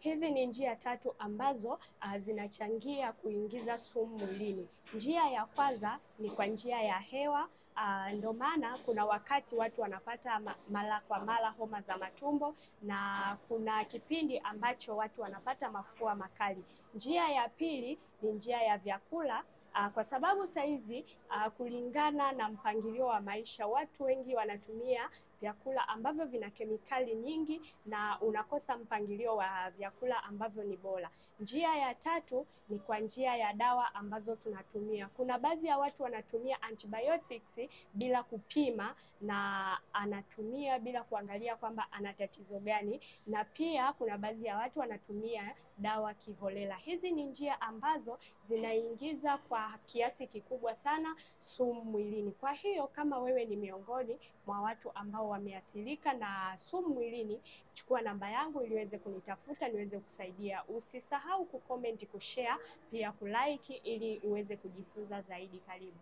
Hizi ni njia tatu ambazo zinachangia kuingiza sumu mwilini. Njia ya kwanza ni kwa njia ya hewa. Ndio maana kuna wakati watu wanapata mara kwa mara homa za matumbo, na kuna kipindi ambacho watu wanapata mafua makali. Njia ya pili ni njia ya vyakula. Kwa sababu saizi kulingana na mpangilio wa maisha, watu wengi wanatumia vyakula ambavyo vina kemikali nyingi na unakosa mpangilio wa vyakula ambavyo ni bora. Njia ya tatu ni kwa njia ya dawa ambazo tunatumia. Kuna baadhi ya watu wanatumia antibiotics bila kupima, na anatumia bila kuangalia kwamba ana tatizo gani, na pia kuna baadhi ya watu wanatumia dawa kiholela. Hizi ni njia ambazo zinaingiza kwa kiasi kikubwa sana sumu mwilini. Kwa hiyo kama wewe ni miongoni mwa watu ambao wameathirika na sumu mwilini, chukua namba yangu ili uweze kunitafuta niweze kusaidia. Usisahau kucomment, kushare, pia kulike ili uweze kujifunza zaidi. Karibu.